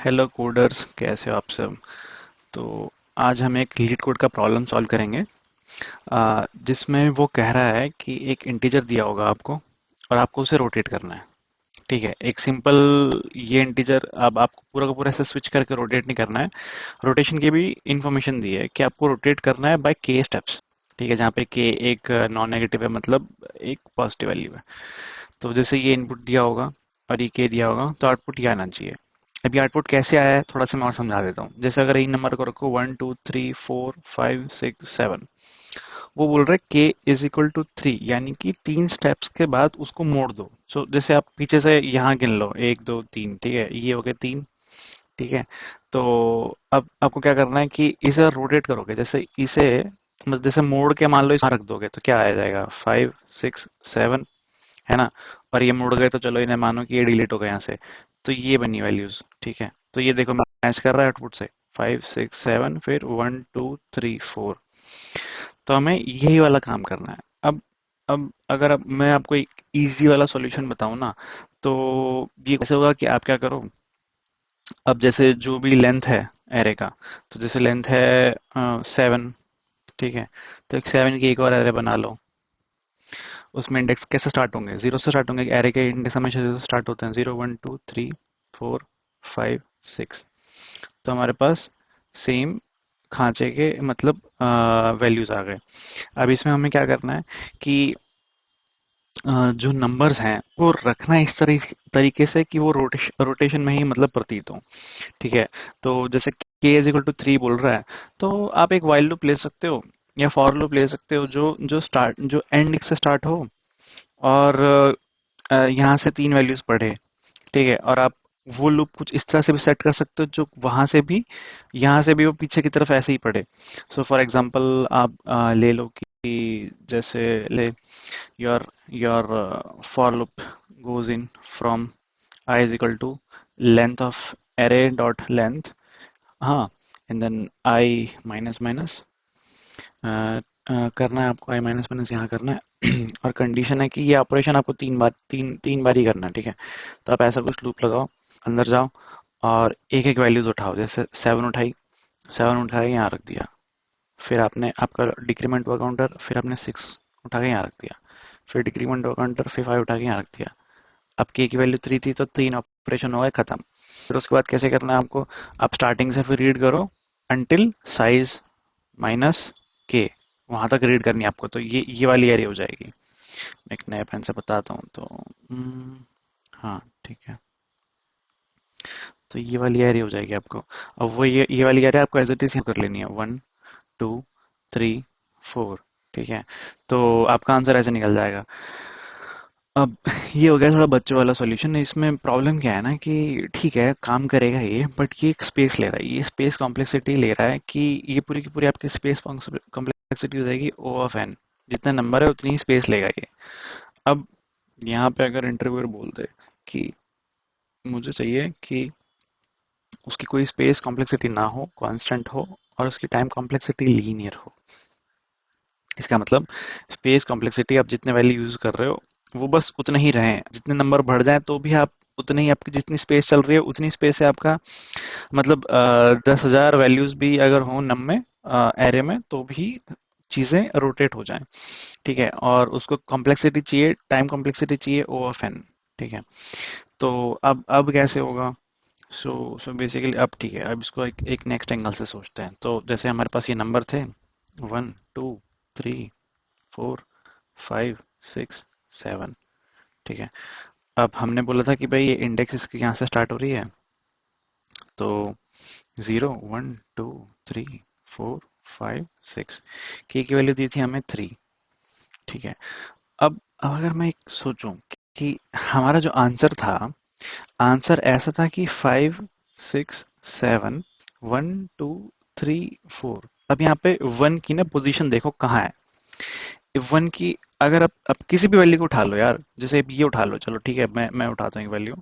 Hello coders, कैसे हो आप सब। तो आज हम एक लीड कोड का प्रॉब्लम सॉल्व करेंगे, जिसमें वो कह रहा है कि एक इंटीजर दिया होगा आपको और आपको उसे रोटेट करना है। ठीक है, एक सिंपल ये इंटीजर अब आपको पूरा का पूरा ऐसे स्विच करके रोटेट नहीं करना है। रोटेशन की भी इंफॉर्मेशन दी है कि आपको रोटेट करना है बाय के स्टेप्स। ठीक है, जहाँ पे के एक नॉन नेगेटिव है, मतलब एक पॉजिटिव वैल्यू है। तो जैसे ये इनपुट दिया होगा और ये के दिया होगा, तो आउटपुट ये आना चाहिए। अभी आउटपुट कैसे आया है थोड़ा सा मैं और समझा देता हूँ। जैसे अगर इन नंबर को रखो 1 2 3 4 5 6 7, वो बोल रहा है के इज इक्वल टू 3, यानी कि 3 स्टेप्स के बाद उसको मोड़ दो। सो जैसे आप पीछे से यहाँ गिन लो 1 2 3, ठीक है, ये हो गए 3। ठीक है, तो अब आपको क्या करना है कि इसे रोटेट करोगे, जैसे इसे मतलब जैसे मोड़ के मान लो इसे रख दोगे तो क्या आ जाएगा, 5 6 7, है ना। और ये मुड़ गए तो चलो इन्हें मानो कि ये डिलीट हो गए यहाँ से। तो ये बनी वैल्यूज। ठीक है, तो ये देखो मैच कर रहा है आउटपुट से, 5 6 7, फिर 1 2 3 4। तो हमें यही वाला काम करना है। अब अगर मैं आपको एक इजी वाला सॉल्यूशन बताऊं ना, तो ये कैसे होगा कि आप क्या करो। अब जैसे जो भी लेंथ है एरे का, तो जैसे लेंथ है 7। ठीक है, तो एक 7 की एक और एरे बना लो। उसमें इंडेक्स कैसे स्टार्ट होंगे, जीरो से स्टार्ट होंगे। एरे के इंडेक्स हमेशा जीरो से स्टार्ट होते हैं, 0 1 2 3 4 5 6। तो हमारे पास सेम खांचे के मतलब वैल्यूज आ गए। अब इसमें हमें क्या करना है कि जो नंबर्स हैं वो रखना है इस तरीके से कि वो रोटेशन में ही मतलब प्रतीत हो। ठीक है, तो जैसे k इज इक्वल टू 3 बोल रहा है, तो आप एक वाइल लूप ले सकते हो या फॉर लूप ले सकते हो जो जो एंड से स्टार्ट हो और यहाँ से 3 वैल्यूज पढ़े। ठीक है, और आप वो लूप कुछ इस तरह से भी सेट कर सकते हो जो वहां से भी यहाँ से भी वो पीछे की तरफ ऐसे ही पढ़े। सो फॉर एग्जांपल आप ले लो कि जैसे ले your your for loop goes in from i is equal to length of array dot length, हाँ, and then i minus minus करना है आपको, आई माइनस माइनस यहाँ करना है और कंडीशन है कि ये ऑपरेशन आपको तीन बार ही करना है। ठीक है, तो आप ऐसा कुछ लूप लगाओ, अंदर जाओ और एक एक वैल्यूज उठाओ। जैसे 7 उठाई, 7 उठा के यहाँ रख दिया। फिर आपने आपका डिक्रीमेंट हुआ काउंटर, फिर आपने 6 उठा के यहाँ रख दिया। फिर डिक्रीमेंट हुआ काउंटर, फिर 5 उठा के यहाँ रख दिया। अब के की वैल्यू 3 थी तो 3 ऑपरेशन हो गए, खत्म। फिर उसके बाद कैसे करना है आपको, आप स्टार्टिंग से फिर रीड करो अंटिल साइज माइनस के, वहां तक रीड करनी है आपको। तो ये वाली एरिया हो जाएगी। मैं एक नए पेन से बताता हूँ तो हाँ ठीक है, तो ये वाली एरिया हो जाएगी आपको। अब वो ये वाली एरिया आपको एज इट इज कर लेनी है, 1 2 3 4। ठीक है, तो आपका आंसर ऐसे निकल जाएगा। अब ये हो गया थोड़ा बच्चों वाला सॉल्यूशन। इसमें प्रॉब्लम क्या है ना कि ठीक है काम करेगा ये, बट ये एक स्पेस ले रहा है, ये स्पेस कॉम्प्लेक्सिटी ले रहा है कि ये पूरी की पूरी आपकी स्पेस कॉम्प्लेक्सिटी हो जाएगी ओ ऑफ एन। जितना नंबर है उतनी ही स्पेस लेगा ये। अब यहाँ पे अगर इंटरव्यूअर बोल दे कि मुझे चाहिए कि उसकी कोई स्पेस कॉम्प्लेक्सिटी ना हो, कांस्टेंट हो, और उसकी टाइम कॉम्प्लेक्सिटी लीनियर हो। इसका मतलब स्पेस कॉम्प्लेक्सिटी आप जितने वैल्यू यूज कर रहे हो वो बस उतने ही रहें, जितने नंबर बढ़ जाए तो भी आप उतने ही, आपकी जितनी स्पेस चल रही है उतनी स्पेस है आपका। मतलब 10,000 वैल्यूज भी अगर हो नम में, एरे में, तो भी चीजें रोटेट हो जाएं। ठीक है, और उसको कॉम्प्लेक्सिटी चाहिए, टाइम कॉम्प्लेक्सिटी चाहिए ओ ऑफ एन। ठीक है, तो अब कैसे होगा। सो बेसिकली अब ठीक है, अब इसको एक नेक्स्ट एंगल से सोचते हैं। तो जैसे हमारे पास ये नंबर थे 1 2 3 4 5 6 7। ठीक है, अब हमने बोला था कि भाई ये इंडेक्स इसके यहाँ से स्टार्ट हो रही है, तो 0 1 2 3 4 5 6 की वैल्यू दी थी हमें 3। ठीक है, अब अगर मैं एक सोचूं कि हमारा जो आंसर था, आंसर ऐसा था कि 5 6 7, 1 2 3 4। अब यहाँ पे वन की ना पोजीशन देखो कहाँ है। वन की अगर आप किसी भी वैल्यू को उठा लो यार, जैसे अब ये उठा लो, चलो ठीक है, मैं उठाता हूँ वैल्यू।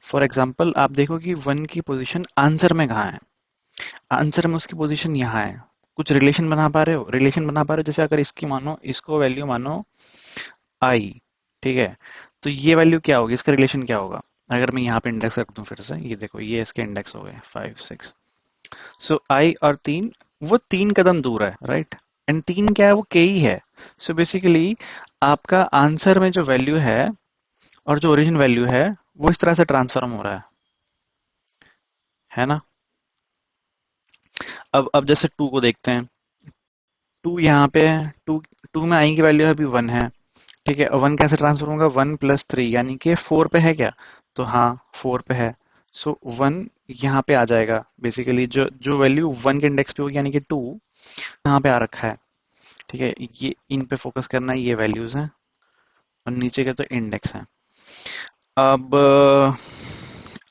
फॉर एग्जाम्पल आप देखो कि वन की पोजीशन आंसर में कहाँ है। आंसर में उसकी पोजीशन यहाँ है। कुछ रिलेशन बना पा रहे हो, रिलेशन बना पा रहे हो। जैसे अगर इसकी मानो, इसको वैल्यू मानो आई, ठीक है, तो ये वैल्यू क्या होगी, इसका रिलेशन क्या होगा। अगर मैं यहाँ पे इंडेक्स रख दूं फिर से, ये देखो ये इसके इंडेक्स हो गए 5 6। सो आई और 3, वो 3 कदम दूर है, राइट। एंड 3 क्या है, वो के ही है। सो बेसिकली आपका आंसर में जो वैल्यू है और जो ओरिजिन वैल्यू है वो इस तरह से ट्रांसफॉर्म हो रहा है ना। अब जैसे 2 को देखते हैं। 2 यहाँ पे है, 2 2 में आई की वैल्यू अभी 1 है। ठीक है, 1 कैसे ट्रांसफर होगा, 1 + 3 यानी कि 4 पे है क्या, तो हाँ 4 पे है। सो 1 यहाँ पे आ जाएगा, बेसिकली जो जो वैल्यू 1 के इंडेक्स पे होगी यानी कि 2 यहाँ पे आ रखा है। ठीक है, ये इन पे फोकस करना है, ये वैल्यूज हैं और नीचे के तो इंडेक्स हैं। अब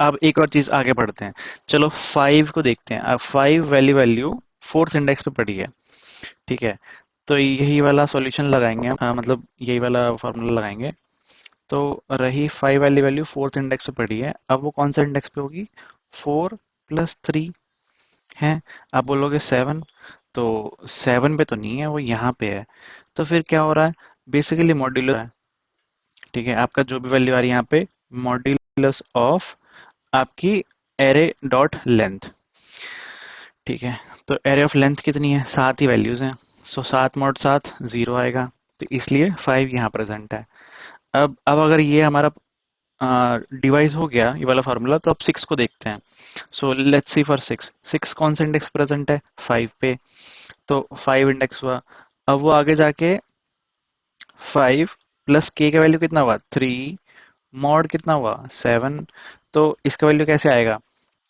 अब एक और चीज आगे बढ़ते हैं। चलो 5 को देखते हैं। अब 5 वैल्यू वैल्यू फोर्थ इंडेक्स पे पड़ी है। ठीक है, तो यही वाला सॉल्यूशन लगाएंगे हम, मतलब यही वाला फॉर्मूला लगाएंगे। तो रही 5 वाली वैल्यू फोर्थ इंडेक्स पे पड़ी है, अब वो कौन सा इंडेक्स पे होगी, 4 + 3 है। आप बोलोगे 7, तो 7 पे तो नहीं है, वो यहाँ पे है। तो फिर क्या हो रहा है, बेसिकली मॉड्यूलस है। ठीक है, आपका जो भी वैल्यू आ रही है यहाँ पे, मॉड्यूलस ऑफ आपकी एरे डॉट लेंथ। ठीक है, तो एरे ऑफ लेंथ कितनी है, 7 ही वैल्यूज हैं। सो 7 mod 7 0 आएगा, तो इसलिए 5 यहाँ प्रेजेंट है। अब अगर ये हमारा डिवाइस हो गया ये वाला फार्मूला, तो अब 6 को देखते हैं। सो लेट्स सी फॉर 6, 6 कौन सा इंडेक्स प्रेजेंट है, 5 पे। तो 5 इंडेक्स हुआ। अब वो आगे जाके 5 प्लस के का वैल्यू कितना हुआ, 3 मॉड कितना हुआ, 7। तो इसका वैल्यू कैसे आएगा,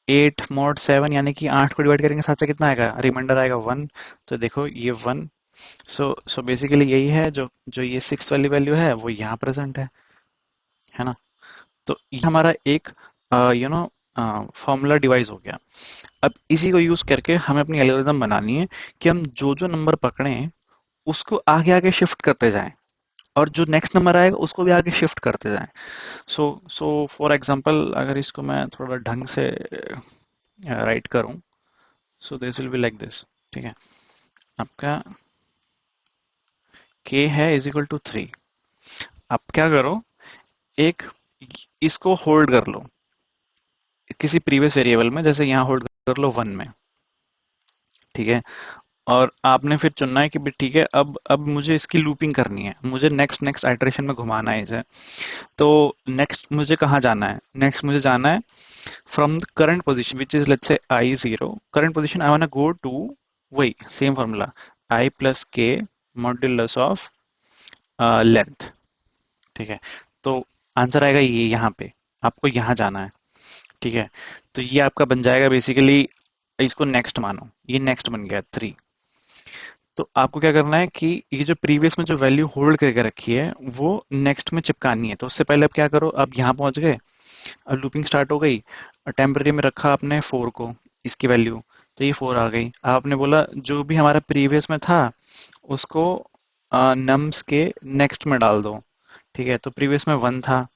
8 mod 7 यानी कि 8 को डिवाइड करेंगे 7 से कितना आएगा, रिमाइंडर आएगा 1। तो देखो ये 1। सो बेसिकली यही है, जो जो ये 6 वाली वैल्यू है वो यहाँ प्रेजेंट है ना। तो ये हमारा एक फॉर्मूला डिवाइस हो गया। अब इसी को यूज करके हमें अपनी एल्गोरिथम बनानी है कि हम जो जो नंबर पकड़ें उसको आगे आगे शिफ्ट करते जाएं, और जो नेक्स्ट नंबर आएगा उसको भी आगे शिफ्ट करते जाएं। सो सो फॉर एग्जांपल अगर इसको मैं थोड़ा ढंग से राइट करूं, so this will be like this. ठीक है, आपका k है = 3। आप क्या करो, एक इसको होल्ड कर लो किसी प्रीवियस वेरिएबल में, जैसे यहाँ होल्ड कर लो 1 में। ठीक है, और आपने फिर चुनना है कि भी ठीक है, अब मुझे इसकी लूपिंग करनी है, मुझे नेक्स्ट नेक्स्ट आइटरेशन में घुमाना है इसे। तो नेक्स्ट मुझे कहाँ जाना है, नेक्स्ट मुझे जाना है from the current position which is let's say I0 current position, I want go to वही same formula I+K modulus of length. ठीक है, तो आंसर आएगा ये यहाँ पे, आपको यहाँ जाना है। ठीक है, तो ये आपका बन जाएगा बेसिकली, इसको नेक्स्ट मानो, ये नेक्स्ट बन गया 3। तो आपको क्या करना है कि ये जो प्रीवियस में जो वैल्यू होल्ड करके रखी है वो नेक्स्ट में चिपकानी है। तो उससे पहले अब क्या करो, अब यहाँ पहुंच गए, अब लूपिंग स्टार्ट हो गई, टेम्पररी में रखा आपने 4 को, इसकी वैल्यू, तो ये 4 आ गई। आपने बोला जो भी हमारा प्रीवियस में था उसको नम्स के नेक्स्ट में डाल दो। ठीक है, तो प्रीवियस में 1 था।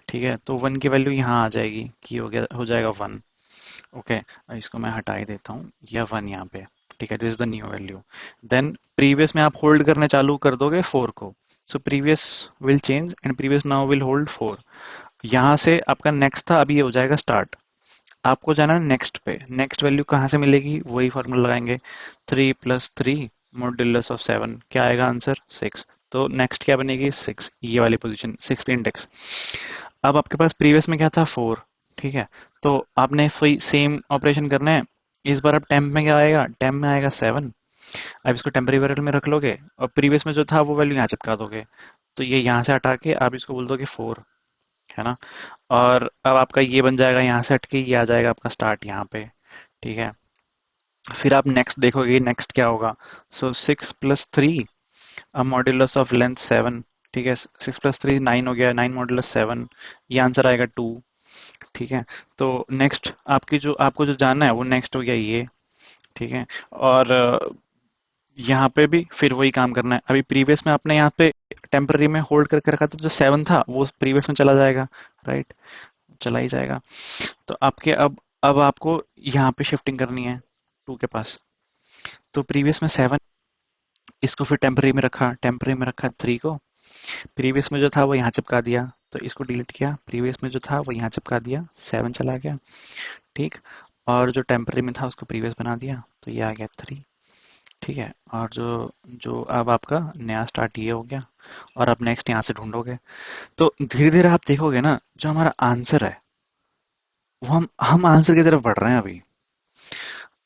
ठीक है, तो 1 की वैल्यू यहाँ आ जाएगी, कि हो गया, हो जाएगा 1। ओके, इसको मैं हटा ही देता हूँ, या 1 यहाँ पे। ठीक है, this is the new value. Then previous में आप होल्ड करने चालू कर दोगे 4 को, so previous will change and previous now will hold 4। यहाँ से आपका नेक्स्ट था, अभी ये हो जाएगा स्टार्ट। आपको जाना है नेक्स्ट पे, नेक्स्ट वैल्यू कहाँ से मिलेगी, वही फॉर्मूला लगाएंगे, 3 + 3 मॉड्यूलस ऑफ 7, क्या आएगा आंसर, 6। तो नेक्स्ट क्या बनेगी, 6, ये वाली पोजीशन, 6th इंडेक्स। अब आपके पास प्रीवियस में क्या था, 4। ठीक है, तो आपने वही सेम ऑपरेशन करना है। इस बार अब टेम्प में क्या आएगा, टेम्प में आएगा 7। अब इसको टेम्परेरी वेरिएबल में रख लोगे और प्रीवियस में जो था वो वैल्यू यहाँ चिपका दोगे। तो ये यहाँ से हटा के आप इसको बोल दोगे 4, है ना। और अब आपका ये बन जाएगा, यहाँ से हट के ये आ जाएगा आपका स्टार्ट यहाँ पे। ठीक है, फिर आप नेक्स्ट देखोगे, नेक्स्ट क्या होगा। सो 6 + 3 अब मॉड्यूलस ऑफ लेंथ 7। ठीक है, 6 + 3 9 हो गया, 9 मॉड्यूलस 7, ये आंसर आएगा 2। ठीक है, तो नेक्स्ट आपकी जो आपको जो जानना है वो नेक्स्ट हो गया ये। ठीक है, और यहाँ पे भी फिर वही काम करना है। अभी प्रीवियस में आपने यहाँ पे टेम्पररी में होल्ड करके रखा था, जो 7 था वो प्रीवियस में चला जाएगा, राइट, चला ही जाएगा। तो आपके अब आपको यहाँ पे शिफ्टिंग करनी है 2 के पास। तो प्रीवियस में 7, इसको फिर टेम्पररी में रखा, टेम्पररी में रखा 3 को, प्रीवियस में जो था वो यहाँ चिपका दिया, तो इसको डिलीट किया, प्रीवियस में जो था वो यहाँ चिपका दिया, 7 चला गया। ठीक। और जो टेम्पररी में था उसको प्रीवियस बना दिया, तो ये आ गया 3। ठीक है। और जो जो अब आपका नया स्टार्ट ये हो गया, और अब नेक्स्ट यहाँ से ढूंढोगे। तो धीरे धीरे आप देखोगे ना, जो हमारा आंसर है वो हम आंसर की तरफ बढ़ रहे हैं अभी।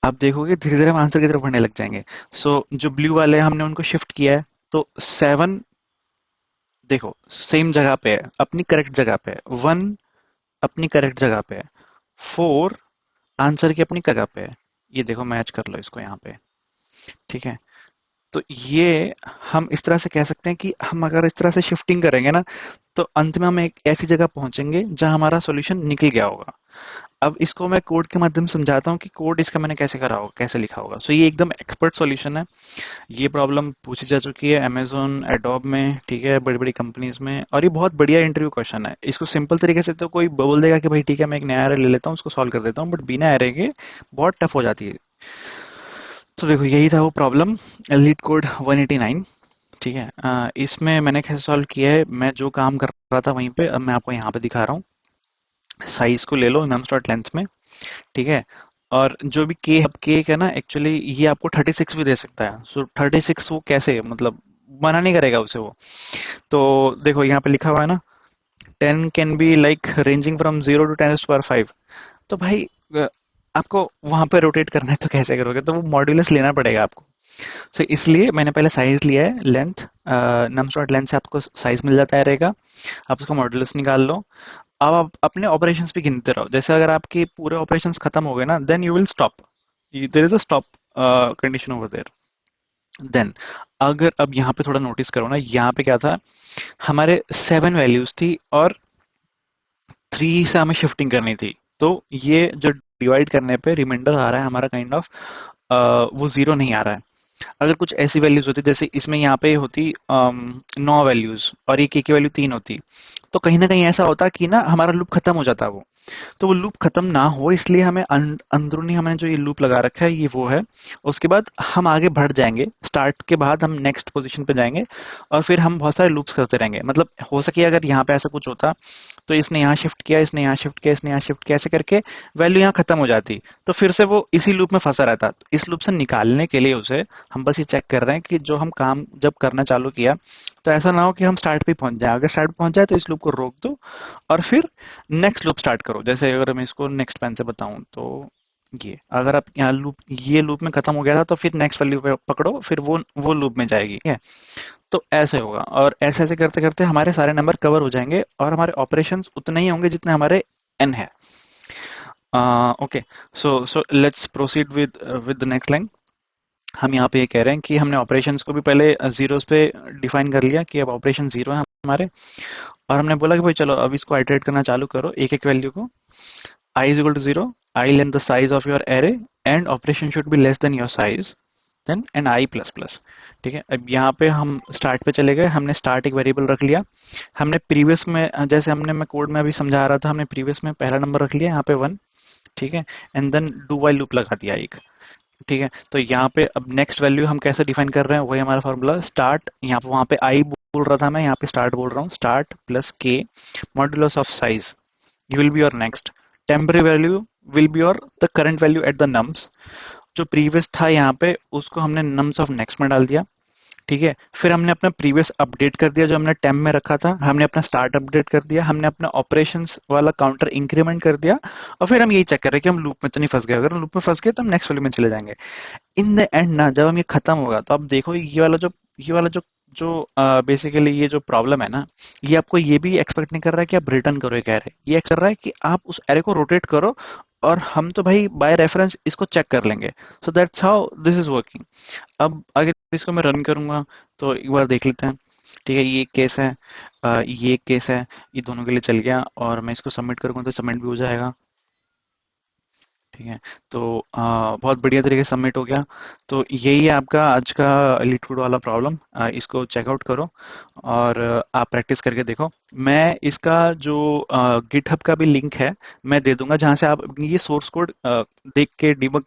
आप देखोगे धीरे धीरे हम आंसर की तरफ बढ़ने लग जाएंगे। सो जो ब्लू वाले हैं, हमने उनको शिफ्ट किया है, तो 7 देखो सेम जगह पे है, अपनी करेक्ट जगह पे है। 1 अपनी करेक्ट जगह पे है। 4 आंसर की अपनी जगह पे है। ये देखो मैच कर लो इसको यहाँ पे। ठीक है। तो ये हम इस तरह से कह सकते हैं कि हम अगर इस तरह से शिफ्टिंग करेंगे ना, तो अंत में हम एक ऐसी जगह पहुंचेंगे जहां हमारा सॉल्यूशन निकल गया होगा। अब इसको मैं कोड के माध्यम से समझाता हूँ कि कोड इसका मैंने कैसे करा होगा, कैसे लिखा होगा। सो ये एकदम एक्सपर्ट सॉल्यूशन है। ये प्रॉब्लम पूछी जा चुकी है अमेजोन, एडोब में, ठीक है, बड़ी बड़ी कंपनीज में, और ये बहुत बढ़िया इंटरव्यू क्वेश्चन है। इसको सिंपल तरीके से तो कोई बोल देगा कि भाई ठीक है मैं एक नया एरे ले लेता हूँ उसको सॉल्व कर देता हूँ, बट बिना एरे के बहुत टफ हो जाती है। तो देखो यही था वो प्रॉब्लम, लीड कोड 189। ठीक है। इसमें मैंने कैसे सॉल्व किया है, मैं जो काम कर रहा था वहीं पे अब मैं आपको यहाँ पे दिखा रहा हूँ। साइज को ले लो नम्स डॉट लेंथ में। ठीक है। और जो भी के अब के है ना, एक्चुअली ये आपको 36 भी दे सकता है। सो 36 वो कैसे, मतलब मना नहीं करेगा उसे वो। तो देखो यहाँ पे लिखा हुआ है ना, 10 can be like ranging from 0 to 10⁵। तो भाई आपको वहां पे रोटेट करना है तो कैसे करोगे, तो वो मॉड्यूलस लेना पड़ेगा आपको। तो इसलिए मैंने पहले साइज लिया है, लेंथ, नम्स डॉट लेंथ से आपको साइज मिल जाता है रहेगा। आप उसका मॉड्यूलस निकाल लो। अब आप अपने ऑपरेशंस भी गिनते रहो। जैसे अगर आपके पूरे ऑपरेशंस खत्म हो गए ना, then you will stop. There is a stop condition over there. Then अगर अब यहाँ पे थोड़ा नोटिस करो ना, यहाँ पे क्या था, हमारे 7 वैल्यूज थी और 3 से हमें शिफ्टिंग करनी थी। तो ये जो डिवाइड करने पे रिमाइंडर आ रहा है हमारा काइंड ऑफ, वो 0 नहीं आ रहा है। अगर कुछ ऐसी वैल्यूज होती जैसे इसमें यहाँ पे होती 9 वैल्यूज और ये के की वैल्यू 3 होती, तो कहीं ना कहीं ऐसा होता कि ना हमारा लूप खत्म हो जाता वो। तो वो लूप खत्म ना हो इसलिए हमें अंदरूनी हमने जो ये लूप लगा रखा है ये वो है। उसके बाद हम आगे बढ़ जाएंगे, स्टार्ट के बाद हम नेक्स्ट पोजीशन पे जाएंगे, और फिर हम बहुत सारे लूप्स करते रहेंगे। मतलब हो सके अगर यहाँ पे ऐसा कुछ होता, तो इसने यहाँ शिफ्ट किया, इसने यहाँ शिफ्ट किया, इसने यहाँ शिफ्ट किया, ऐसे करके वैल्यू यहाँ खत्म हो जाती, तो फिर से वो इसी लूप में फंसा रहता। तो इस लूप से निकालने के लिए उसे हम बस ये चेक कर रहे हैं कि जो हम काम जब करना चालू किया, तो ऐसा ना हो कि हम स्टार्ट पे पहुंच जाए। अगर स्टार्ट पे पहुंच जाए तो इस लूप को रोक दो और फिर नेक्स्ट लूप स्टार्ट करो। जैसे अगर मैं इसको नेक्स्ट पेन से बताऊं तो ये अगर आप यहाँ लूप, ये लूप में खत्म हो गया था, तो फिर नेक्स्ट वैल्यू पे पकड़ो, फिर वो लूप में जाएगी। ठीक है। तो ऐसे होगा, और ऐसे ऐसे करते करते हमारे सारे नंबर कवर हो जाएंगे और हमारे ऑपरेशंस उतने ही होंगे जितने हमारे एन है। Okay. So let's proceed with the next line. हम यहाँ पे ये कह रहे हैं कि हमने ऑपरेशंस को भी पहले जीरोस पे डिफाइन कर लिया कि अब ऑपरेशन 0 है हमारे, और हमने बोला कि भाई चलो अब इसको आइटरेट करना चालू करो एक एक वैल्यू को। I is equal to 0, I length the size of your array and operation should be less than your size, then and I plus plus। ठीक है। अब यहाँ पे हम स्टार्ट पे चले गए, हमने स्टार्ट एक वेरिएबल रख लिया। हमने प्रीवियस में, जैसे हमने मैं कोड में अभी समझा रहा था, हमने प्रीवियस में पहला नंबर रख लिया यहाँ पे 1। ठीक है। And then do while loop लगा दिया एक। ठीक है। तो यहाँ पे अब नेक्स्ट वैल्यू हम कैसे डिफाइन कर रहे हैं, वही हमारा फॉर्मूला स्टार्ट, यहाँ पे वहां पे आई बोल रहा था मैं, यहाँ पे स्टार्ट बोल रहा हूँ, स्टार्ट प्लस के modulus of size, you will be your next. Temporary value will be your the current value at the nums. जो प्रीवियस था यहाँ पे उसको हमने नम्स ऑफ नेक्स्ट में डाल दिया। ठीक है। फिर हमने अपना प्रीवियस अपडेट कर दिया, जो हमने टेम्प में रखा था, हमने अपना स्टार्ट अपडेट कर दिया, हमने अपना ऑपरेशंस वाला काउंटर इंक्रीमेंट कर दिया, और फिर हम यही चेक कर रहे हैं कि हम लूप में तो नहीं फंस गए। अगर हम लूप में फंस गए तो हम नेक्स्ट वैल्यू में चले जाएंगे। इन द एंड ना, जब हम ये खत्म होगा तो आप देखो ये वाला जो जो बेसिकली ये जो प्रॉब्लम है ना, ये आपको ये भी एक्सपेक्ट नहीं कर रहा है कि आप रिटर्न करो एक एरे, ये एक्सपेक्ट कर रहा है कि आप उस एरे को रोटेट करो, और हम तो भाई बाय रेफरेंस इसको चेक कर लेंगे। So that's how this is working. अब अगर इसको मैं रन करूंगा तो एक बार देख लेते हैं। ठीक है। ये एक केस है, ये एक केस है, ये दोनों के लिए चल गया, और मैं इसको सबमिट करूंगा तो सबमिट भी हो जाएगा। ठीक है। तो बहुत बढ़िया तरीके से सबमिट हो गया। तो यही है आपका आज का लीड कोड वाला प्रॉब्लम। इसको चेकआउट करो और आप प्रैक्टिस करके देखो। मैं इसका जो गिटहब का भी लिंक है मैं दे दूंगा, जहां से आप ये सोर्स कोड देख के डिबग